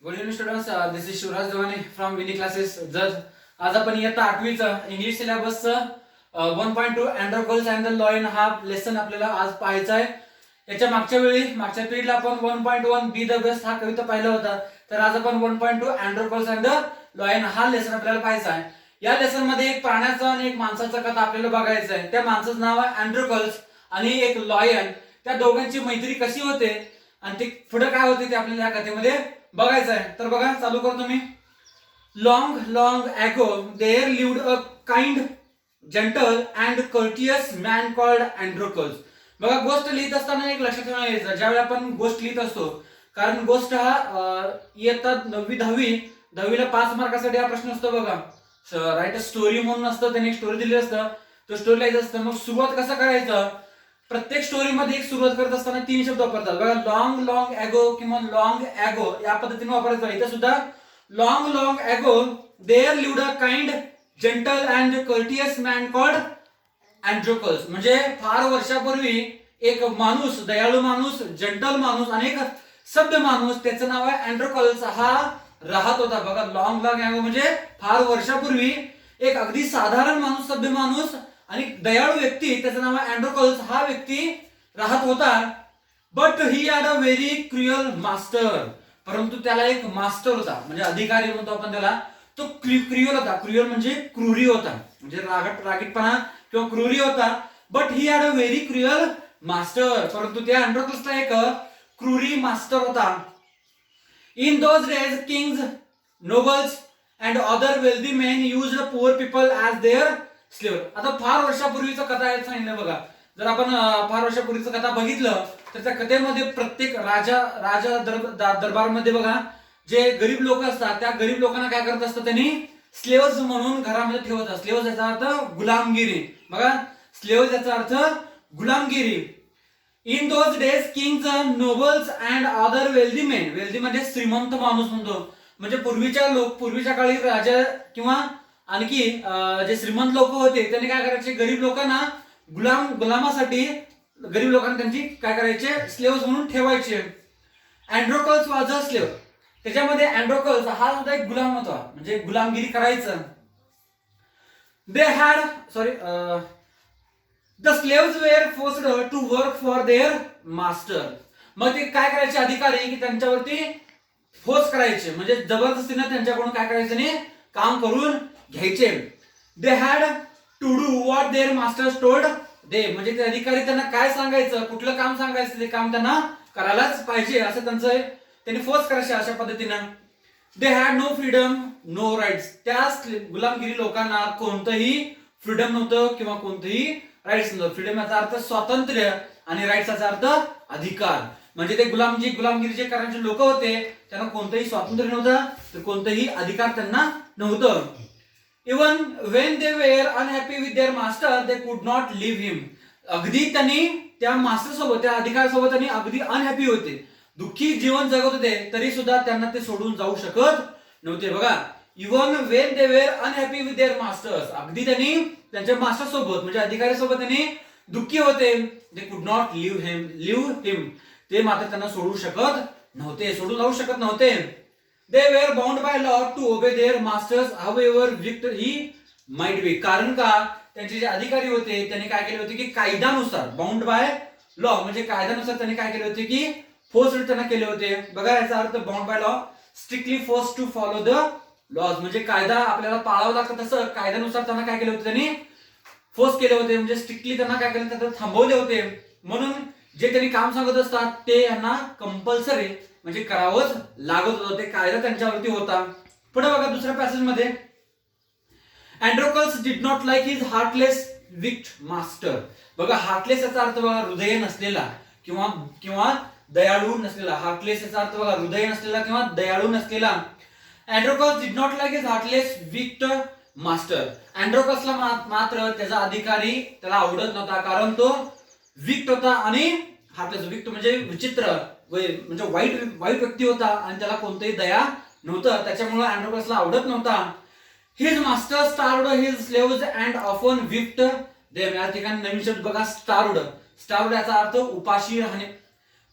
Good evening students, this is Shivraj देवाने from Winnie classes जज. आज आपण इयत्ता 8वीचं English सिलेबसचं 1.2 Androcles and the lion हा लेसन आपल्याला आज पाहायचा आहे. याच्या मागच्या पिरियडला आपण 1.1 बी द बेस्ट हा कविता पाहिला होता. तर आज आपण 1.2 अँड्रोकल्स अँड द लॉयन हा लेसन आपल्याला पाहायचा आहे. या लेसन मध्ये एक प्राण्याचा आणि एक माणसाचा कथा आपल्याला बघायचा आहे. त्या माणसाचं नाव आहे अँड्रोकल्स आणि एक लॉयन. त्या दोघांची मैत्री कशी होते आणि ते पुढे काय होते ते आपल्याला या कथेमध्ये बघायचं आहे. तर बघा, चालू करतो मी. Long long ago there lived a kind gentle and courteous man called Androcles. बघा, गोष्ट लिहित असताना एक लक्षात ठेवणं यायचं, ज्यावेळी आपण गोष्ट लिहित असतो, कारण गोष्ट हा इयत्ता 9वी 10वीला 5 मार्कासाठी हा प्रश्न असतो. बघा, राईट अ स्टोरी म्हणून असतं, त्यांनी एक स्टोरी दिली असतं, तो स्टोरी लिहायचं असतं. मग सुरुवात कसं करायचं, प्रत्येक स्टोरी मध्ये एक सुरुवात करत असताना 3 शब्द वापरतात. बघा, लॉंग लॉंग ॲगो किंवा लॉंग ॲगो या पद्धतीने वापरायचं. इथे सुद्धा long long ago there lived a kind gentle and courteous man called Androcles. म्हणजे फार वर्षापूर्वी एक माणूस, दयाळू माणूस, जेंटल माणूस आणि एक सभ्य माणूस, त्याचं नाव आहे अँड्रोकल्स, हा राहत होता. बघा, लॉंग लॉंग ॲगो म्हणजे फार वर्षापूर्वी एक अगदी साधारण माणूस, सभ्य माणूस आणि दयाळू व्यक्ती, त्याचं नाव आहे अँड्रोकल्स, हा व्यक्ती राहत होता. But he had a very cruel master. परंतु त्याला एक मास्टर होता, म्हणजे अधिकारी म्हणतो आपण त्याला. तो क्रुअल होता. क्रुअल म्हणजे क्रूरी होता, म्हणजे रागीटपणा किंवा क्रूरी होता. But he had a very cruel master. परंतु त्या अँड्रोकल्सला एक क्रूरी मास्टर होता. In those days kings, nobles and other wealthy main used poor people as there slave. आता फार वर्षापूर्वीचं कथा आहे सांगितलं. बघा, जर आपण फार वर्षापूर्वीचं कथा बघितलं तर त्या कथेमध्ये प्रत्येक राजा दरबारमध्ये बघा, जे गरीब लोक असतात त्या गरीब लोकांना काय करत असतात, त्यांनी स्लेव्हज म्हणून घरामध्ये ठेवत असतात. स्लेव्हज याचा अर्थ गुलामगिरी. बघा, स्लेव्हज याचा अर्थ गुलामगिरी. In those days kings, nobles and other wealthy men. Wealthy म्हणजे श्रीमंत माणूस म्हणतो. म्हणजे पूर्वीच्या काळी राजा किंवा आणखी जे श्रीमंत लोक होते त्यांनी काय करायचे, गरीब लोकांना गुलामासाठी गरीब लोकांना त्यांची काय करायचे, स्लेव्स म्हणून ठेवायचे. Androcles was a slave. त्याच्यामध्ये अँड्रोकल्स हा सुद्धा एक गुलाम होता, म्हणजे गुलामगिरी करायचं. The slaves were forced to work for their master. मग ते काय करायचे, अधिकारी की त्यांच्यावरती फोर्स करायचे, म्हणजे जबरदस्तीने त्यांच्याकडून काय करायचं नाही, काम करून घ्यायचे. They had to do what their masters told they. म्हणजे ते अधिकारी त्यांना काय सांगायचं, कुठलं काम सांगायचं, ते काम त्यांना करायलाच पाहिजे, असं त्यांनी फोर्स करायचे अशा पद्धतीनं. They had no freedom no rights. त्या गुलामगिरी लोकांना कोणतंही फ्रीडम नव्हतं किंवा कोणतंही राईट्स नव्हतं. फ्रीडम याचा अर्थ स्वातंत्र्य आणि राईट्स याचा अर्थ अधिकार. म्हणजे ते गुलामगिरी जे करणारे लोक होते त्यांना कोणतंही स्वातंत्र्य नव्हतं, तर कोणतंही अधिकार त्यांना नव्हतं. Even when they were unhappy with their master they could not leave हिम. अगदी त्यांनी त्या मास्टर सोबत, त्या अधिकाऱ्यासोबत त्यांनी अगदी अनहॅपी होते, दुःखी जीवन जगत होते, तरी सुद्धा त्यांना ते सोडून जाऊ शकत नव्हते. बघा, even when they were unhappy with there masters. अगदी त्यांनी त्यांच्या मास्टर सोबत म्हणजे अधिकाऱ्यासोबत त्यांनी दुःखी होते. दे कुड नॉट लिव्ह हिम. ते मात्र त्यांना सोडू शकत नव्हते, सोडून जाऊ शकत नव्हते. They were bound by law to obey their masters however wicked he might be. कारण का, त्यांचे जे अधिकारी होते त्यांनी काय केले होते की कायद्यानुसार, बाउंड बाय लॉ म्हणजे कायद्यानुसार त्यांनी काय केले होते की फोर्स त्यांना केले होते. बघा, याचा अर्थ bound by law, strictly force to follow the laws. म्हणजे कायदा आपल्याला पाळावा लागतो, तसं कायद्यानुसार त्यांना काय केले होते, त्यांनी फोर्स केले होते, म्हणजे स्ट्रिक्टली त्यांना काय केलं, त्यांना थांबवले होते. म्हणून जे त्यांनी काम सांगत असतात ते यांना कंपल्सरी म्हणजे करावंच लागत होतं, ते कायदा त्यांच्यावरती होता. पुढे बघा, दुसऱ्या पॅसेज मध्ये Androcles did not like his heartless wicked master. बघा, हार्टलेस याचा अर्थ बघा हृदय नसलेला किंवा दयाळू नसलेला. हार्टलेस याचा अर्थ बघा हृदय नसलेला किंवा दयाळू नसलेला. Androcles did not like his heartless wicked master. अँड्रोकल्सला मात्र त्याचा अधिकारी त्याला आवडत नव्हता, कारण तो विक्ट होता आणि हार्टलेस. विक्ट म्हणजे विचित्र, म्हणजे वाईट व्यक्ती होता आणि त्याला कोणतेही दया नव्हतं, त्याच्यामुळे अँड्रोकल्सला आवडत नव्हता. His master starved his slaves and often whipped them. या ठिकाणी नवीन शब्द बघा, स्टार्वड. स्टार्वड याचा अर्थ उपाशी राहणे.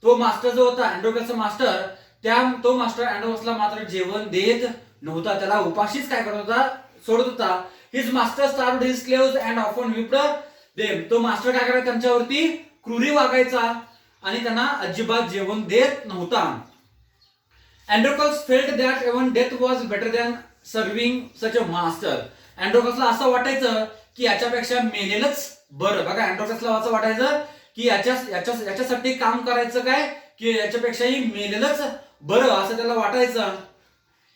तो मास्टर जो होता, अँड्रोकल्सचा मास्टर, तो मास्टर अँड्रोकसला मात्र जेवण देत नव्हता, त्याला उपाशीच काय करत होता, सोडत होता. His master starved his slaves and often whipped them. तो मास्टर काय करायचा, त्यांच्यावरती क्रूरी वागायचा आणि त्यांना अजिबात जेवण देत नव्हता. Androcles felt that even death was better than serving such a master. अँड्रोकसला असं वाटायचं की याच्यापेक्षा मेलेलंच बरं. बघा, अँड्रोकसला असं वाटायचं की याच्यासाठी काम करायचं काय, की याच्यापेक्षाही मेलेलंच बरं असं त्याला वाटायचं.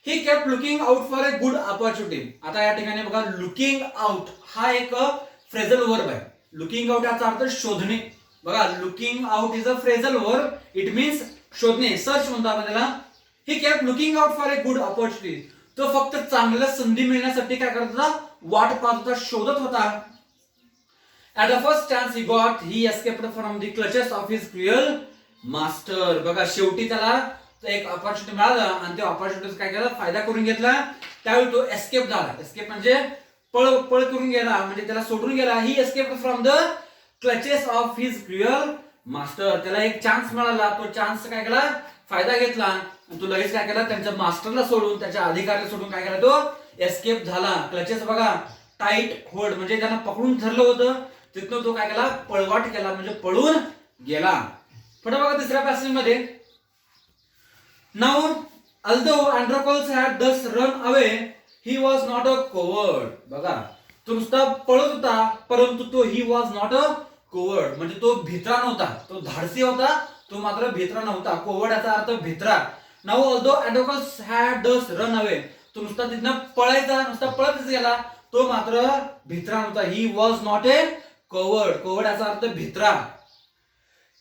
He kept looking out for a good opportunity. आता या ठिकाणी बघा, लुकिंग आउट हा एक फ्रेझल वर्ब आहे. लुकिंग आउट याचा अर्थ शोधणे. बघा, looking out is a phrasal verb, it means शोधणे, सर्च म्हणतो आपण त्याला. He kept looking out for a good opportunity. तो फक्त चांगल्या संधी मिळण्यासाठी काय करत होता, वाट पाहत होता, शोधत होता. At the first chance he got, he escaped from the clutches of his cruel master. बघा, शेवटी त्याला एक अपॉर्च्युनिटी मिळाला आणि त्या अपॉर्च्युनिटीचा काय केला, फायदा करून घेतला. त्यावेळी तो एस्केप झाला. एस्केप म्हणजे पळ करून गेला, म्हणजे त्याला सोडून गेला. He escape from the clutches of his cruel master. त्याला एक चान्स मिळाला, तो चान्स काय केला, फायदा घेतला आणि तो लगेच काय केला, त्यांच्या मास्टरला सोडून, त्याच्या अधिकाऱ्याला सोडून काय केला, तो एस्केप झाला. क्लचेस बघा, टाईट होल्ड म्हणजे त्यांना पकडून धरलं होतं, तिथनं तो काय केला, पळवाट केला, म्हणजे पळून गेला. पुढे बघा, तिसऱ्या पॅसेज मध्ये, now although Androcles had thus run away, he was not a coward. बघा, तो नुसता पळत होता, परंतु तो he was not a coward म्हणजे तो भित्रा नव्हता, तो धाडसी होता, तो मात्र भित्रा नव्हता. कोवर्ड याचा अर्थ भित्रा. Now although Androcles had thus run away, तो नुसता तिथनं पळायचा, नुसता पळतच गेला, तो मात्र भित्रा नव्हता. he was not a coward. coward याचा अर्थ भित्रा.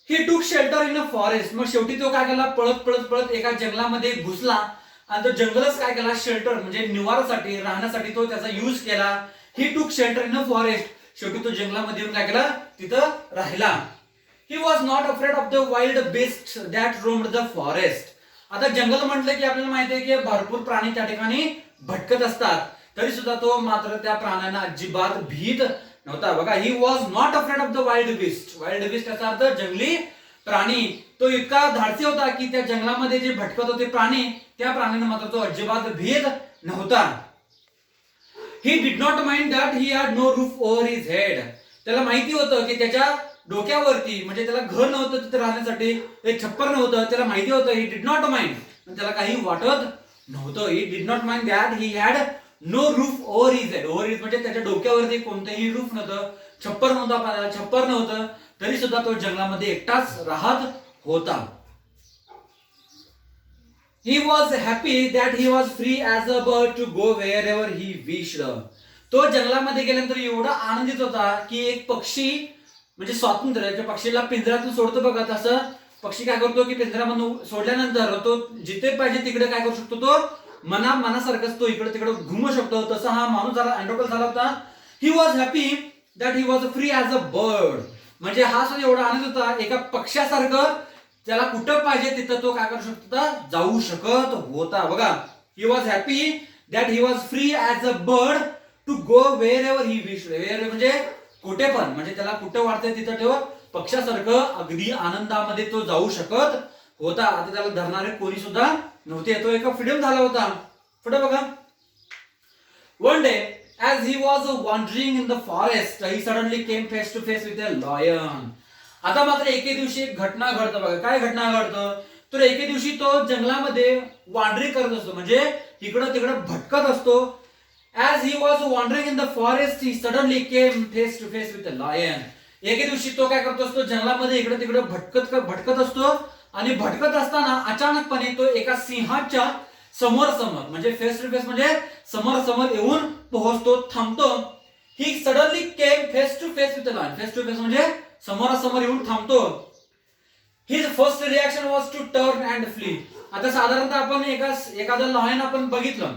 ही टूक शेल्टर इन अ फॉरेस्ट. मग शेवटी तो काय केला, पळत पळत पळत एका जंगलामध्ये घुसला आणि तो जंगलच काय केला, शेल्टर म्हणजे निवारासाठी, राहण्यासाठी तो त्याचा यूज केला. ही टूक शेल्टर इन अ फॉरेस्ट. शेवटी तो जंगलामध्ये येऊन काय केला, तिथं राहिला. ही was not afraid of the wild best that roamed the forest. आता जंगल म्हटलं की आपल्याला माहिती आहे की भरपूर प्राणी त्या ठिकाणी भटकत असतात, तरी सुद्धा तो मात्र त्या प्राण्यांना अजिबात भीत नव्हता. बघा, he was not afraid of the wild beast. Wild beast याचा अर्थ जंगली प्राणी. तो इतका धाडसी होता की त्या जंगलामध्ये जे भटकत होते प्राणी, त्या प्राण्यांना मात्र तो अजिबात भीत नव्हता. He did not mind that he had no roof over his head. त्याला माहिती होतं की त्याच्या डोक्यावरती म्हणजे त्याला घर नव्हतं तिथे राहण्यासाठी, एक छप्पर नव्हतं. त्याला माहिती होतं, ही डिड नॉट माइंड, त्याला काही वाटत नव्हतं. He did not mind that he had no roof over his head. Over his म्हणजे त्याच्या डोक्यावरती कोणतंही रूफ नव्हतं, छप्पर नव्हता, छप्पर नव्हतं, तरी सुद्धा तो जंगलामध्ये एकटाच राहत होता. He was happy that he was free as a bird to go wherever he wished. तो जंगलामध्ये गेल्यानंतर एवढा आनंदित होता की एक पक्षी म्हणजे स्वातंत्र्य, त्या पक्षीला पिंजऱ्यातून सोडतो बघा, तसं पक्षी काय करतो की पिंजऱ्यामधून सोडल्यानंतर तो जिथे पाहिजे तिकडे काय करू शकतो, तो मनासारखंच तो इकडे तिकडे घुमू शकतो. तसा हा माणूस झाला, अँड्रोकस झाला होता. ही was happy that he was free as a bird. म्हणजे हा सुद्धा एवढा आनंद होता, एका पक्ष्यासारखं त्याला कुठं पाहिजे तिथं तो काय करू शकतो, जाऊ शकत होता. बघा, he was happy that he was free as a bird to go wherever he wish. Where म्हणजे कुठे पण, म्हणजे त्याला कुठं वाटतंय तिथं ठेव, पक्षासारखं अगदी आनंदामध्ये तो जाऊ शकत होता. आता त्याला धरणारे कोणी सुद्धा नव्हते, तो एका फ्रीडम झाला होता. पुढे बघा, one day as he was wandering in the forest he suddenly came face to face with a lion. आता मात्र एके दिवशी एक घटना घडतं. बघा, काय घटना घडतं, तर एके दिवशी तो जंगलामध्ये वांडरिंग करत असतो, म्हणजे इकडं तिकडं भटकत असतो. as he was wandering in the forest he suddenly came face to face with a lion. एके दिवशी तो काय करत असतो, जंगलामध्ये इकडं तिकडं भटकत असतो आणि भटकत असताना अचानकपणे तो एका सिंहाच्या समोर म्हणजे फेस टू फेस म्हणजे समोर येऊन पोहोचतो, थांबतो. He suddenly came face to face with a lion. Face to face म्हणजे समोर येऊन थांबतो. His first reaction was to turn and flee. आता साधारणतः आपण एखादं लायन आपण बघितलं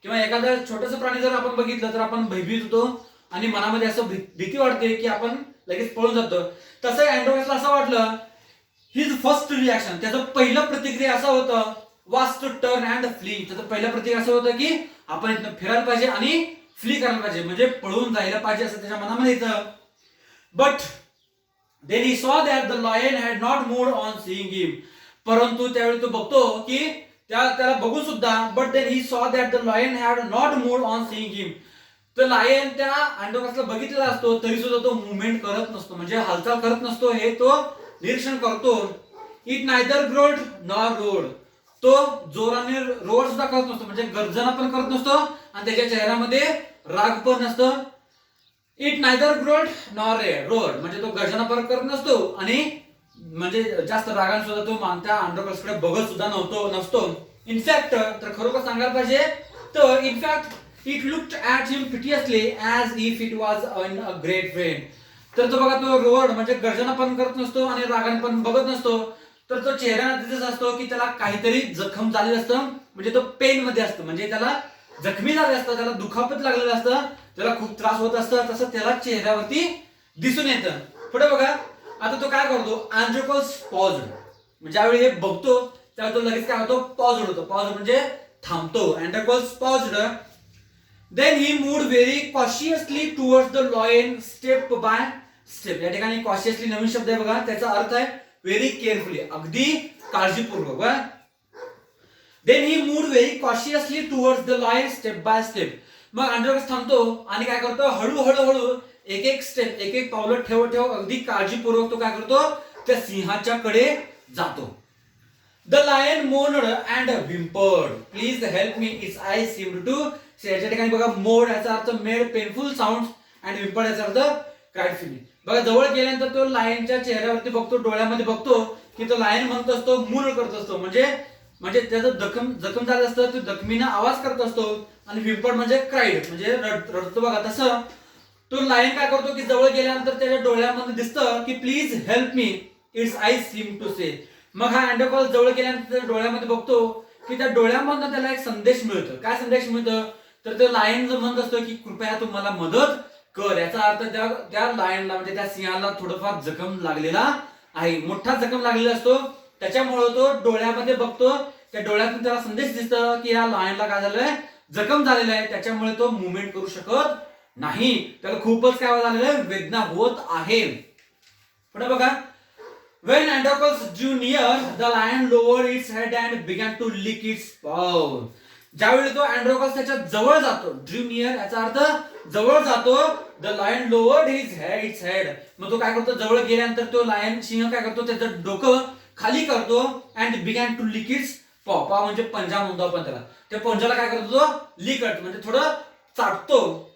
किंवा एखादं छोटंसं प्राणी जर आपण बघितलं तर आपण भयभीत होतो आणि मनामध्ये असं भीती वाटते की आपण लगेच पळून जातो. तसं अँड्रोकसला असं वाटलं. हिज फर्स्ट रिएक्शन, त्याचं पहिलं प्रतिक्रिया असं होतं, was to turn and flee. त्याचं पहिलं प्रतिक्रिया असं होतं की आपण इथनं फिरायला पाहिजे आणि फ्ली करायला पाहिजे, म्हणजे पळून जायला पाहिजे असं त्याच्या मनामध्ये येतं. But then he saw that the lion had not moved on seeing him. परंतु त्यावेळी तो बघतो की त्याला बघून सुद्धा but then he saw that the lion had not moved on seeing him. तर लायन त्या अँड्रोकसला बघितलेला असतो तरी सुद्धा तो मुवमेंट करत नसतो, म्हणजे हालचाल करत नसतो, हे तो निरीक्षण करतो. It neither growled nor road. तो जोराने रोड सुद्धा करत नसतो, म्हणजे गर्जना पण करत नसतो आणि त्याच्या चेहऱ्यामध्ये राग पण नसतो. It neither growled nor road म्हणजे तो गर्जना पण करत नसतो आणि म्हणजे जास्त रागाने सुद्धा तो त्या अँड्रोकसकडे बघत सुद्धा नसतो. इनफॅक्ट तर खरोखर सांगायला पाहिजे तर in fact it looked at him piteously as if it was a great friend. तर तो बघा तो रोड म्हणजे गर्जना पण करत नसतो आणि रागाने पण बघत नसतो, तर तो चेहऱ्याला दिसत असतो की त्याला काहीतरी जखम झालेलं असतं, म्हणजे तो पेन मध्ये असतं, म्हणजे त्याला जखमी झाले असतं, त्याला दुखापत लागलेलं असतं, त्याला खूप त्रास होत असतं, तसं त्याला चेहऱ्यावरती दिसून येतं. पुढे बघा आता तो काय करतो, अँड्रोकस पॉज्ड. म्हणजे ज्यावेळी हे बघतो त्यावेळी तो लगेच काय होतो, पॉज्ड होतो. पॉज म्हणजे थांबतो. Androcles paused. Then he moved very cautiously towards the lion step by step. या ठिकाणी कॉशियसली नवीन शब्द आहे बघा, त्याचा अर्थ आहे व्हेरी केअरफुली, अगदी काळजीपूर्वक. Then he moved very cautiously towards the lion step by step. मग अँड्रोकस थांबतो आणि काय करतो, हळूहळू एक एक स्टेप, एक एक पावलं ठेवत अगदी काळजीपूर्वक तो काय करतो, त्या सिंहाच्या कडे जातो. The lion moaned and whimpered. Please help me, its eye seemed to. याच्या ठिकाणी बघा मोड याचा अर्थ made painful sound and whimpered याचा अर्थ क्राईड फीलिंग. बघा जवळ गेल्यानंतर तो लायनच्या चेहऱ्यावरती बघतो, डोळ्यामध्ये बघतो की तो लायन म्हणत असतो, मूल करत असतो, म्हणजे त्याचं जखम झालं असतं, तो जखमीनं आवाज करत असतो. आणि विम्पर्ड म्हणजे क्राईड म्हणजे रडतो बघा. तसं तो लायन काय करतो की जवळ गेल्यानंतर त्याच्या डोळ्यामध्ये दिसतं की please help me, its eye seem to say. मग हा अँड्रोकस जवळ गेल्यानंतर डोळ्यामध्ये बघतो की त्या डोळ्यामधून त्याला एक संदेश मिळतो. काय संदेश मिळतं, तर तो लायन जो म्हणत असतो की कृपया तू मला मदत कर. याचा अर्थ त्या लायनला म्हणजे त्या सिंहाला थोडंफार जखम लागलेला आहे, मोठा जखम लागलेला असतो, त्याच्यामुळे तो डोळ्यामध्ये बघतो, त्या डोळ्यातून त्याला संदेश दिसतं की या लायनला काय झालंय, जखम झालेला आहे, त्याच्यामुळे तो मुवमेंट करू शकत नाही, त्याला खूपच काय झालेलं आहे, वेदना होत आहे. पुढे बघा, when Androcles drew near, the lion lowered its head and began to lick its paw. ज्यावेळी तो अँड्रोकस त्याच्या जवळ जातो, ड्रू नियर याचा अर्थ जवळ जातो, the lion lowered its head. मग तो काय करतो, जवळ गेल्यानंतर तो लायन सिंह काय करतो, त्याचं डोकं खाली करतो and began to lick its paw. Paw म्हणजे पंजा म्हणतो आपण त्याला, त्या पंजाला काय करतो तो लिकट म्हणजे थोडं चाटतो.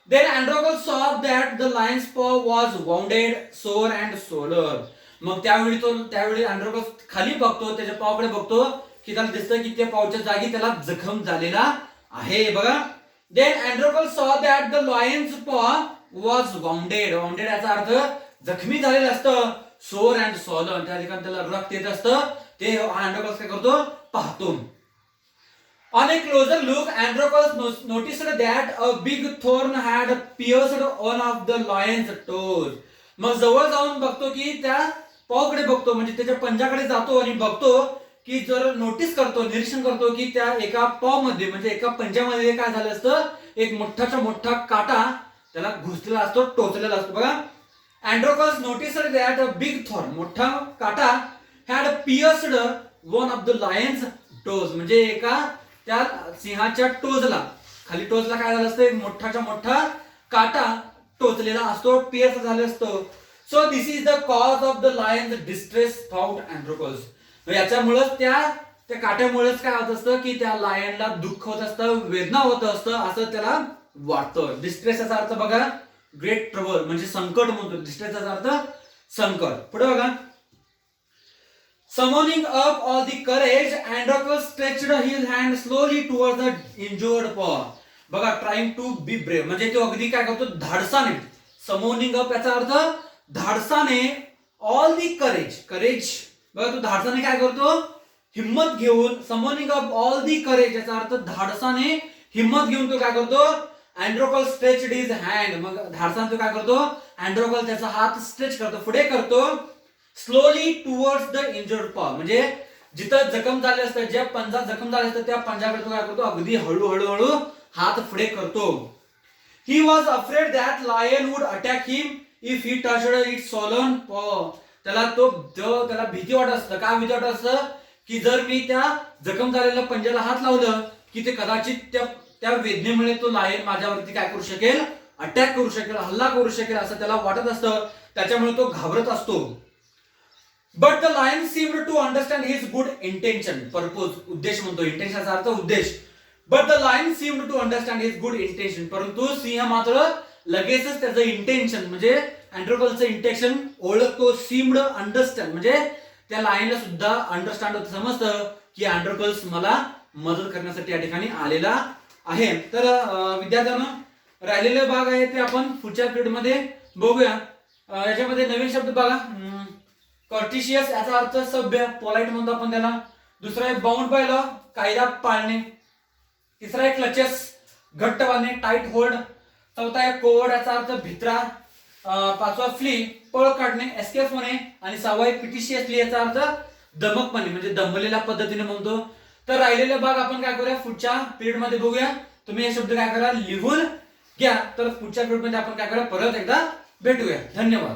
Then Androcles saw that the lion's paw was wounded, sore and swollen. मग त्यावेळी अँड्रोकस खाली बघतो, त्याच्या पावकडे बघतो की त्याला दिसतं की त्या पावच्या जागी त्याला जखम झालेला आहे बघा. Then Androcles saw that the lion's paw was wounded. Wounded याचा अर्थ जखमी झालेलं असतं, sore and swollen त्या ठिकाणी त्याला रक्त येत असतं, ते अँड्रोकस काय करतो, पाहतो. On a closer look, Androcles noticed that a big thorn had pierced one of the lion's toes. मग जवळ जाऊन बघतो की त्या पावकडे बघतो, म्हणजे त्याच्या पंजाकडे जातो आणि बघतो की जर नोटीस करतो, निरीक्षण करतो की त्या एका पाव मध्ये म्हणजे एका पंजामध्ये काय झालं असतं, एक मोठा काटा त्याला घुसलेला असतो, टोचलेला असतो बघा. Androcles noticed that a big thorn मोठा काटा had pierced one of the lion's toes. म्हणजे एका त्या सिंहाच्या टोजला, खाली टोजला काय झालं असतं, एक मोठा काटा टोचलेला असतो, पियर्स झाले असतो. So this is the cause of the lion's distress thought Androcles. याच्यामुळे त्या काट्यामुळेच काय होत असतं की त्या लायनला दुःख होत असतं, वेदना होत असतं, असं त्याला वाटतं. डिस्ट्रेस याचा अर्थ बघा ग्रेट ट्रबल म्हणजे संकट म्हणतो, डिस्ट्रेस याचा अर्थ संकट. पुढे बघा, summoning up all the courage, Androcles stretched his hand slowly towards the injured paw. बघा, trying to be brave म्हणजे तो अगदी काय करतो, धाडसाने. summoning up याचा अर्थ धाडसाने, all the courage बघा, तो धाडसाने काय करतो, हिम्मत घेऊन. summoning up all the courage याचा अर्थ धाडसाने, हिम्मत घेऊन तो काय करतो, Androcles stretched his hand. मग धाडसाने तो काय करतो, Androcles त्याचा हात स्ट्रेच करतो, पुढे करतो. स्लोली टुवर्ड्स द इंजर्ड पॉ म्हणजे जिथं जखम झाले असतं, ज्या पंजात जखम झाले असतं त्या पंजाकडे तो काय करतो, अगदी हळूहळू हात पुढे करतो. He was afraid that lion would attack him if he touched its swollen paw. त्याला भीती वाटत असतं. काय भीती वाटत असतं की जर मी त्या जखम झालेल्या पंजाला हात लावलं की ते कदाचित त्या वेदनेमुळे तो लायन माझ्यावरती काय करू शकेल, अटॅक करू शकेल, हल्ला करू शकेल असं त्याला वाटत असतं. त्याच्यामुळे तो घाबरत असतो. But the lion seemed to understand his good intention, purpose, उद्देश म्हणतो, इंटेन्शनचा अर्थ उद्देश. But the lion seemed to understand his good intention, परंतु सिंह मात्र लगेचच त्याचं इंटेन्शन म्हणजे अँड्रोकलचं इंटेन्शन ओळखतो. सीम्ड अंडरस्टँड म्हणजे त्या लायनला सुद्धा अंडरस्टँड होतं, समजतं की अँड्रोकल्स मला मदत करण्यासाठी या ठिकाणी आलेला आहे. तर विद्यार्थ्यांनो राहिलेले भाग आहे ते आपण पुढच्या पिरियड मध्ये बघूया. याच्यामध्ये नवीन शब्द बघा. कर्टिशियस याचा अर्थ सभ्य, पोलाइट म्हणतो आपण त्याला. दुसरा आहे बाउंड बाय लॉ, कायदा पाळणे. तिसरा आहे क्लचेस, घट्ट बांधणे, टाईट होल्ड. चौथा आहे कोवर्ड याचा अर्थ भित्रा. पाचवा फ्ली, पळ काढणे, एस्केप होणे. आणि सहावा आहे पिटिशियसली याचा अर्थ दमकपणे म्हणजे दमलेल्या पद्धतीने म्हणतो. तर राहिलेले भाग आपण काय करूया पुढच्या पिरियड मध्ये बघूया. तुम्ही हे शब्द काय करा लिहून घ्या. तर पुढच्या पिरियड मध्ये आपण काय करूया परत एकदा भेटूया. धन्यवाद.